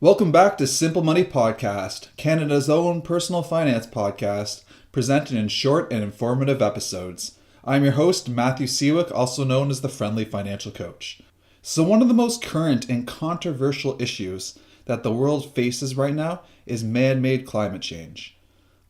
Welcome back to Simple Money Podcast, Canada's own personal finance podcast, presented in short and informative episodes. I'm your host, Matthew Seawick, also known as the Friendly Financial Coach. So one of the most current and controversial issues that the world faces right now is man-made climate change.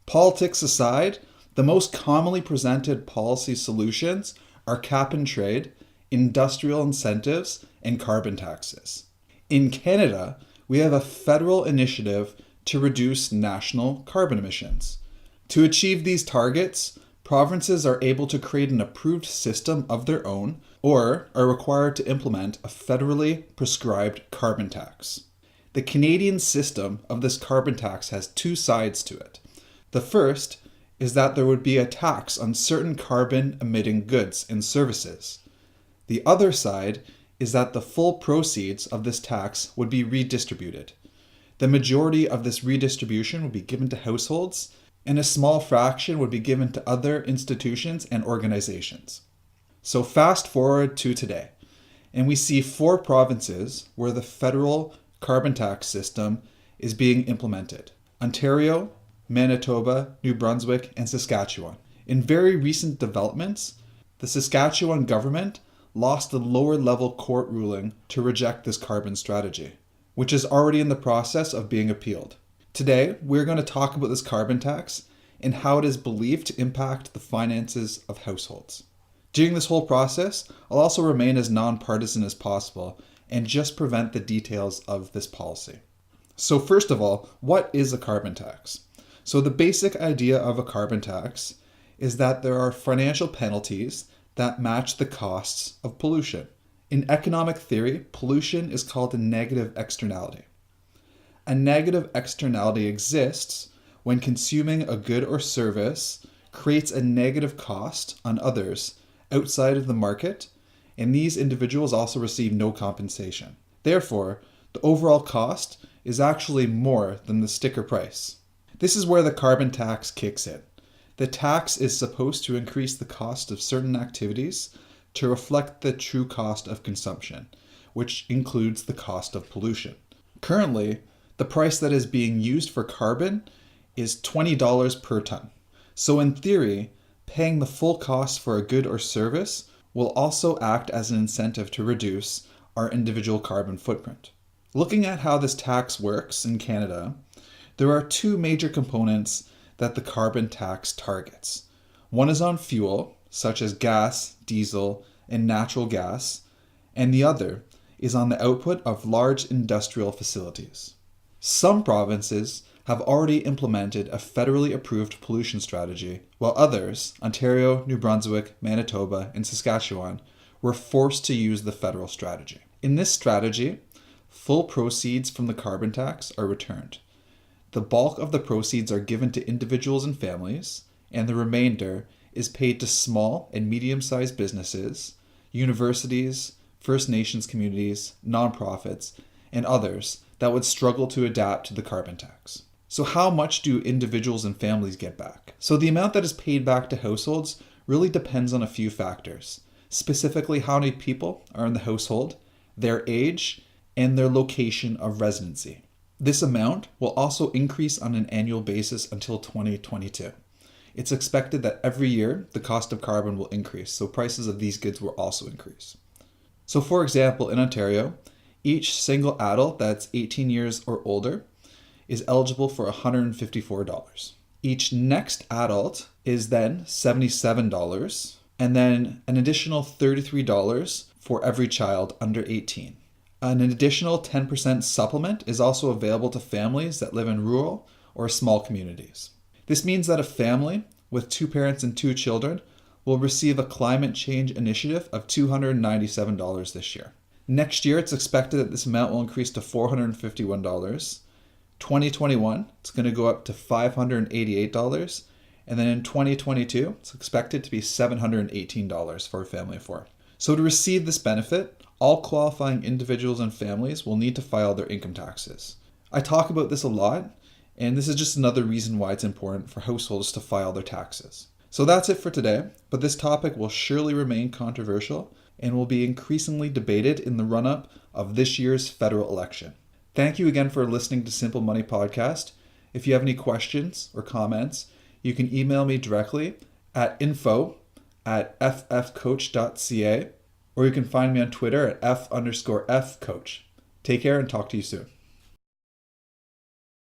Politics aside, the most commonly presented policy solutions are cap and trade, industrial incentives, and carbon taxes. In Canada, we have a federal initiative to reduce national carbon emissions. To achieve these targets, provinces are able to create an approved system of their own or are required to implement a federally prescribed carbon tax. The Canadian system of this carbon tax has two sides to it. The first is that there would be a tax on certain carbon-emitting goods and services. The other side is that the full proceeds of this tax would be redistributed. The majority of this redistribution would be given to households, and a small fraction would be given to other institutions and organizations. So fast forward to today, and we see 4 provinces where the federal carbon tax system is being implemented: Ontario, Manitoba, New Brunswick, and Saskatchewan. In very recent developments, the Saskatchewan government lost the lower level court ruling to reject this carbon strategy, which is already in the process of being appealed. Today, we're going to talk about this carbon tax and how it is believed to impact the finances of households. During this whole process, I'll also remain as nonpartisan as possible and just present the details of this policy. So first of all, what is a carbon tax? So the basic idea of a carbon tax is that there are financial penalties that match the costs of pollution. In economic theory, pollution is called a negative externality. A negative externality exists when consuming a good or service creates a negative cost on others outside of the market, and these individuals also receive no compensation. Therefore, the overall cost is actually more than the sticker price. This is where the carbon tax kicks in. The tax is supposed to increase the cost of certain activities to reflect the true cost of consumption, which includes the cost of pollution. Currently, the price that is being used for carbon is $20 per ton. So in theory, paying the full cost for a good or service will also act as an incentive to reduce our individual carbon footprint. Looking at how this tax works in Canada, there are 2 major components that the carbon tax targets. One is on fuel, such as gas, diesel, and natural gas, and the other is on the output of large industrial facilities. Some provinces have already implemented a federally approved pollution strategy, while others, Ontario, New Brunswick, Manitoba, and Saskatchewan, were forced to use the federal strategy. In this strategy, full proceeds from the carbon tax are returned. The bulk of the proceeds are given to individuals and families, and the remainder is paid to small and medium-sized businesses, universities, First Nations communities, nonprofits, and others that would struggle to adapt to the carbon tax. So how much do individuals and families get back? So the amount that is paid back to households really depends on a few factors, specifically how many people are in the household, their age, and their location of residency. This amount will also increase on an annual basis until 2022. It's expected that every year the cost of carbon will increase, so prices of these goods will also increase. So for example, in Ontario, each single adult that's 18 years or older is eligible for $154. Each next adult is then $77, and then an additional $33 for every child under 18. An additional 10% supplement is also available to families that live in rural or small communities. This means that a family with 2 parents and 2 children will receive a climate change initiative of $297 this year. Next year, it's expected that this amount will increase to $451. 2021, it's going to go up to $588. And then in 2022, it's expected to be $718 for a family of 4. So to receive this benefit, all qualifying individuals and families will need to file their income taxes. I talk about this a lot, and this is just another reason why it's important for households to file their taxes. So that's it for today, but this topic will surely remain controversial and will be increasingly debated in the run-up of this year's federal election. Thank you again for listening to Simple Money Podcast. If you have any questions or comments, you can email me directly at info@ffcoach.ca, or you can find me on Twitter at F_F coach. Take care and talk to you soon.